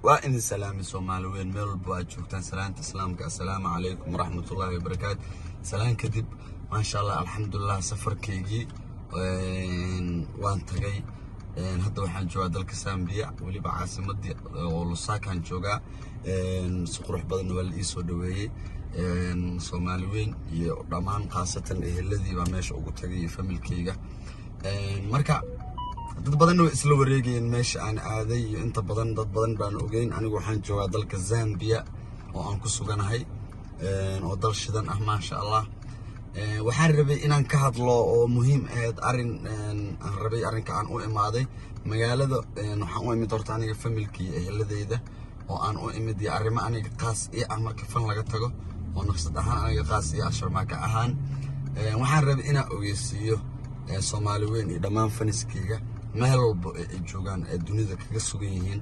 وإن السلام الصومالي وين ميل بواجوكتان سلامة إسلامك السلام عليكم ورحمة الله وبركاته سلام كدب ما شاء الله الحمد لله سفر كيجي وان تغي هذا waxaan joogaa dalka Zambia waliba caasimadii oo Lusaka joogaa suqrux badan waa la soo dhaweeyay Soomaali weyn iyo dhamaan qaasatan eheladii baa meesha ugu tagay familkayga marka dad badan oo isla wareegayeen meesha aan aaday iyo inta badan dad badan baan ogeyn anigu waxaan joogaa dalka Zambia oo aan ku suganahay oo dal shidan ah ma sha Allah waxaan rabay inaan ka hadlo oo muhiim ah aan rabay arrinka aan u imaaday magaalada waxaan u imid horta aniga familkii eheladeyda oo aan u imid arrimo aniga qaas ah marka fan laga tago oo naqsad ahaan aniga qaas asharmaaka ahaan waxaan rabay inaan ogeysiiyo Soomaali weyn iyo dhamaan faniskayga meel walba ay joogaan dunida kaga sugan yihiin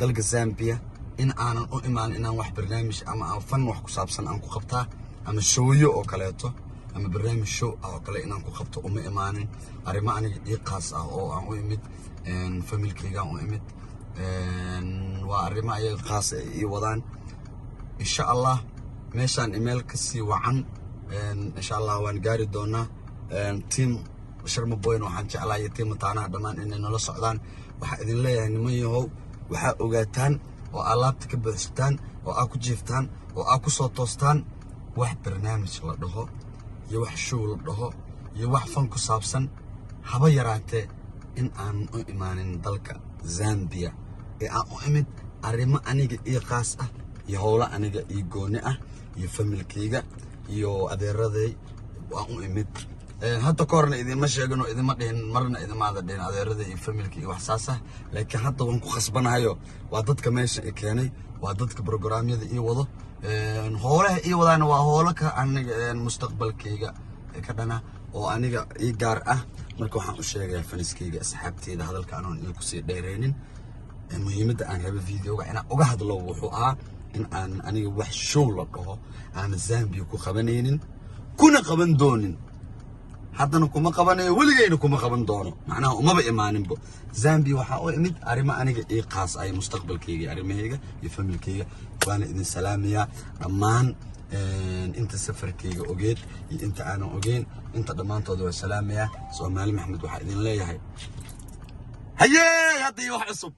dalka Zambia in aanan u imaan inaan wax barnaamij ama fan wax ku saabsan aan ku qabtaa ama showyo oo kaleeto ama barnaamij show oo kale inaan ku qabto uma imaanin arrimo aniga ii qaas ah oo aan u imid familkayga u imid waa arrimo ay qaas ii wadaan insha Allah meeshaan email ka sii wacan insha Allah waan gaari doonaa team Sharma Boy waxaan jeclahay team taana dhamaan inay nala socdaan waxa idin leeyahay niman yahow waxa ogaataan oo alaabta ka baxstaan oo aad ku jiiftaan oo aad ku soo toostaan wax barnaamij la dhaho iyo wax show la dhaho iyo wax fan ku saabsan haba yaraatee in aan u imaanin dalka Zambia aan u imid arrimo aniga ii qaas ah iyo howla aniga ii gooni ah iyo familkayga iyo adeeraday waan u imid hadda koorna idin sheegano idin ma dhihin marna idin ma dhihin adeeraday iyo familkayga wax saas ah laakiin hadda waan ku khasbanahayo waa dadka meesha keenay waa dadka programyada ii wado howlaha ii wadaan waa howlo ka aniga mustaqbalkayga ka dhana oo aniga ii gaar ah marka waxaan u sheegayaa faniskayga asxaabteyda hadalka aan ku sii dheereenin muhiimadda aan raba videoga inaan uga hadlo wuxuu ahaa in aan aniga wax show la dhaho aan Zambia ku qabanaynin kuna qaban doonin haddana kuma qabanayo waligayna kuma qaban doono macnaha umaba imaaninbo Zambia waxa oo imid arrimo aniga ii qaas ay mustaqbalkayga arrimahayga iyo familkayga waana idin salaamaya dhammaan inta safarkayga ogeed iyo inta aanan ogeyn inta dhamaantooda waa salaamaya Soomaali Maxamed waxa idin leeyahay haye hadii wax cusub